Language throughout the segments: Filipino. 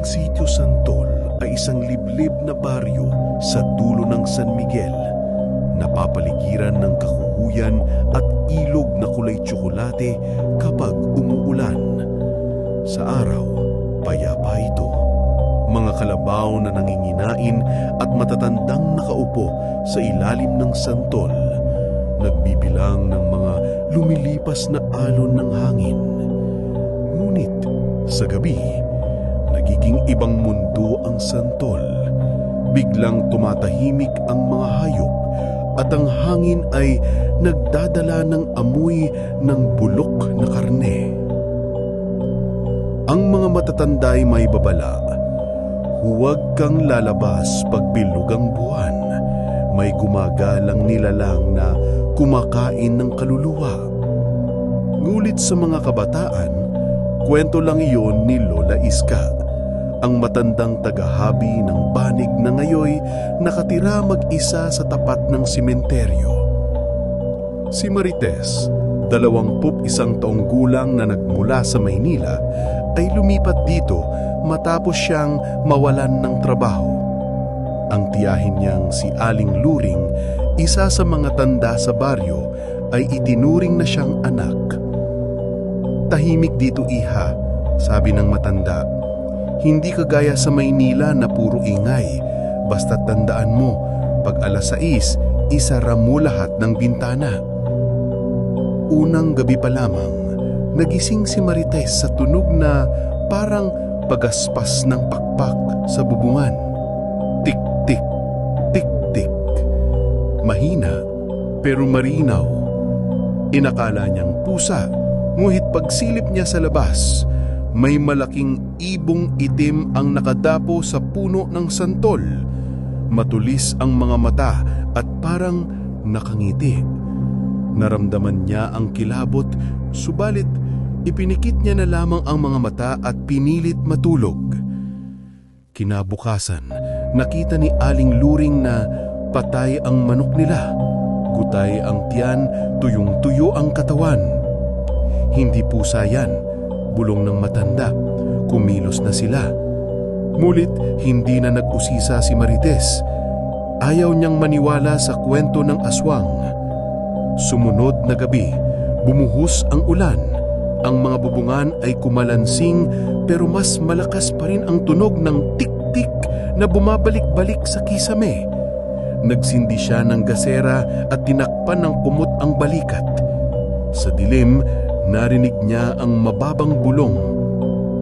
Sitio Santol ay isang liblib na baryo sa dulo ng San Miguel, napapaligiran ng kahuhuyan at ilog na kulay tsokolate kapag umuulan. Sa araw, payapa ito. Mga kalabaw na nanginginain at matatandang nakaupo sa ilalim ng santol, nagbibilang ng mga lumilipas na alon ng hangin. Ngunit sa gabi, nagiging ibang mundo ang santol. Biglang tumatahimik ang mga hayop at ang hangin ay nagdadala ng amoy ng bulok na karne. Ang mga matatanda ay may babala, huwag kang lalabas pag bilog ang buwan. May gumagalang nilalang na kumakain ng kaluluwa. Ngulit sa mga kabataan, kwento lang iyon ni Lola Iska, ang matandang tagahabi ng banig na ngayoy nakatira mag-isa sa tapat ng simenteryo. Si Marites, 21 taong gulang na nagmula sa Maynila, ay lumipat dito matapos siyang mawalan ng trabaho. Ang tiyahin niyang si Aling Luring, isa sa mga tanda sa baryo, ay itinuring na siyang anak. Tahimik dito, iha, sabi ng matanda. Hindi kagaya sa Maynila na puro ingay. Basta tandaan mo, pag 6:00, isara mo lahat ng bintana. Unang gabi pa lamang, nagising si Marites sa tunog na parang pagaspas ng pakpak sa bubungan. Tik-tik, tik-tik. Mahina pero marinaw. Inakala niyang pusa, nguhit pagsilip niya sa labas, may malaking ibong itim ang nakadapo sa puno ng santol. Matulis ang mga mata at parang nakangiti. Naramdaman niya ang kilabot, subalit ipinikit niya na lamang ang mga mata at pinilit matulog. Kinabukasan, nakita ni Aling Luring na patay ang manok nila. Gutay ang tiyan, tuyong-tuyo ang katawan. Hindi pusa yan, bulong ng matanda. Kumilos na sila. Ngunit hindi na nag-usisa si Marites. Ayaw niyang maniwala sa kwento ng aswang. Sumunod na gabi, bumuhos ang ulan. Ang mga bubungan ay kumalansing pero mas malakas pa rin ang tunog ng tik-tik na bumabalik-balik sa kisame. Nagsindi siya ng gasera at tinakpan ng kumot ang balikat. Sa dilim, narinig niya ang mababang bulong.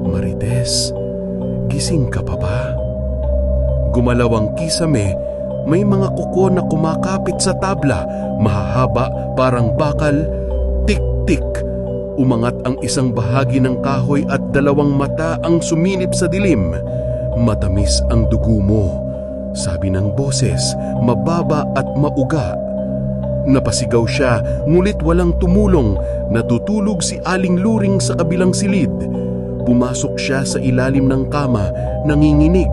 Marites, gising ka pa ba? Gumalaw ang kisame, may mga kuko na kumakapit sa tabla, mahahaba parang bakal. Tik-tik. Umangat ang isang bahagi ng kahoy at 2 mata ang suminip sa dilim. Matamis ang dugo mo, sabi ng boses, mababa at mauga. Napasigaw siya, ngulit walang tumulong. Natutulog si Aling Luring sa kabilang silid. Pumasok siya sa ilalim ng kama, nanginginig.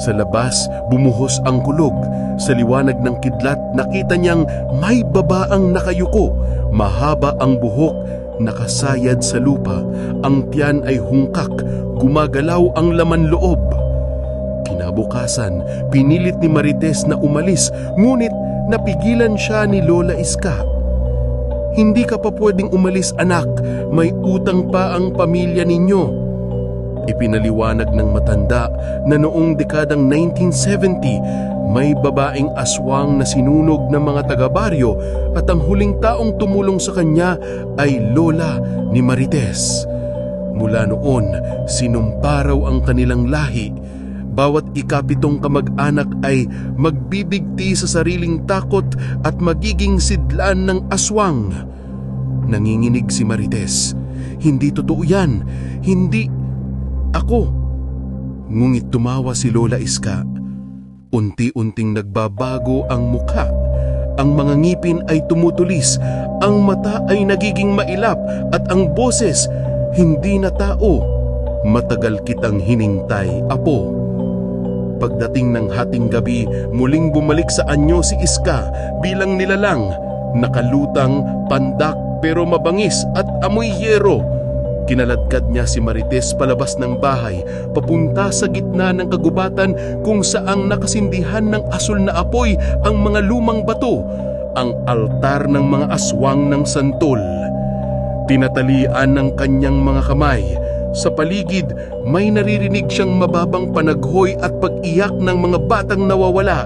Sa labas, bumuhos ang kulog. Sa liwanag ng kidlat, nakita niyang may babaang nakayuko. Mahaba ang buhok, nakasayad sa lupa. Ang tiyan ay hungkak, gumagalaw ang laman loob. Kinabukasan, pinilit ni Marites na umalis, ngunit napigilan siya ni Lola Iska. Hindi ka pa pwedeng umalis, anak. May utang pa ang pamilya ninyo. Ipinaliwanag ng matanda na noong dekadang 1970, may babaeng aswang na sinunog ng mga taga-baryo at ang huling taong tumulong sa kanya ay Lola ni Marites. Mula noon, sinumpa raw ang kanilang lahi. Bawat ikapitong kamag-anak ay magbibigti sa sariling takot at magiging sidlan ng aswang. Nanginginig si Marites. Hindi totoo yan. Hindi ako. Ngunit tumawa si Lola Iska. Unti-unting nagbabago ang mukha. Ang mga ngipin ay tumutulis, ang mata ay nagiging mailap at ang boses hindi na tao. Matagal kitang hinintay, apo. Pagdating ng hating gabi, muling bumalik sa anyo si Iska bilang nilalang, nakalutang, pandak pero mabangis at amoy yero. Kinaladkad niya si Marites palabas ng bahay, papunta sa gitna ng kagubatan kung saang nakasindihan ng asul na apoy ang mga lumang bato, ang altar ng mga aswang ng santol. Tinatalian ng kanyang mga kamay. Sa paligid, may naririnig siyang mababang panaghoy at pag-iyak ng mga batang nawawala.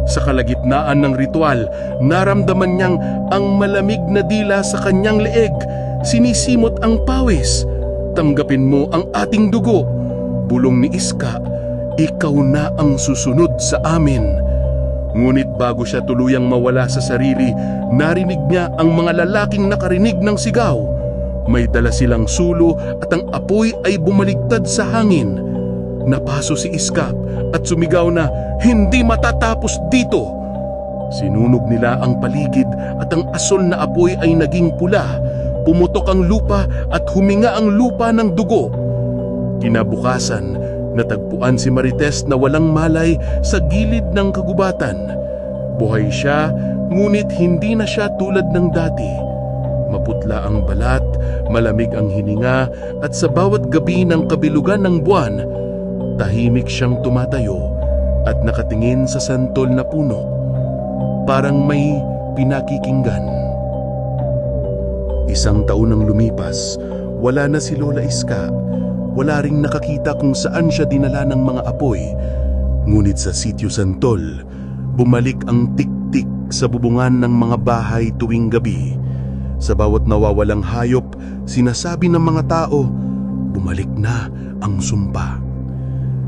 Sa kalagitnaan ng ritual, naramdaman niyang ang malamig na dila sa kanyang leeg. Sinisimot ang pawis. Tanggapin mo ang ating dugo. Bulong ni Iska, ikaw na ang susunod sa amin. Ngunit bago siya tuluyang mawala sa sarili, narinig niya ang mga lalaking nakarinig ng sigaw. May dala silang sulo at ang apoy ay bumaligtad sa hangin. Napaso si Iska at sumigaw na, hindi matatapos dito. Sinunog nila ang paligid at ang asol na apoy ay naging pula. Pumutok ang lupa at huminga ang lupa ng dugo. Kinabukasan, natagpuan si Marites na walang malay sa gilid ng kagubatan. Buhay siya, ngunit hindi na siya tulad ng dati. Maputla ang balat, malamig ang hininga, at sa bawat gabi ng kabilugan ng buwan, tahimik siyang tumatayo at nakatingin sa santol na puno. Parang may pinakikinggan. Isang taon nang lumipas, wala na si Lola Iska. Wala ring nakakita kung saan siya dinala ng mga apoy. Ngunit sa Sitio Santol, bumalik ang tik-tik sa bubungan ng mga bahay tuwing gabi. Sa bawat nawawalang hayop, sinasabi ng mga tao, bumalik na ang sumpa.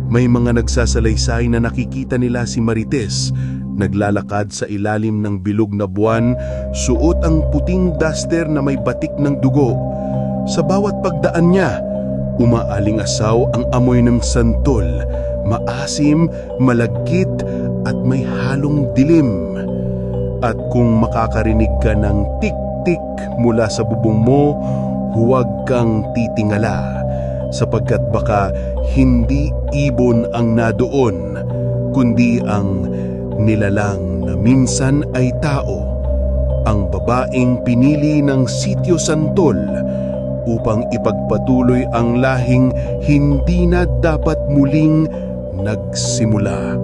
May mga nagsasalaysay na nakikita nila si Marites, naglalakad sa ilalim ng bilog na buwan, suot ang puting duster na may batik ng dugo. Sa bawat pagdaan niya, umaaling-asaw ang amoy ng santol, maasim, malagkit at may halong dilim. At kung makakarinig ka ng tik-tik mula sa bubong mo, huwag kang titingala, sapagkat baka hindi ibon ang nadoon, kundi ang nilalang na minsan ay tao, ang babaeng pinili ng Sitio Santol upang ipagpatuloy ang lahing hindi na dapat muling nagsimula.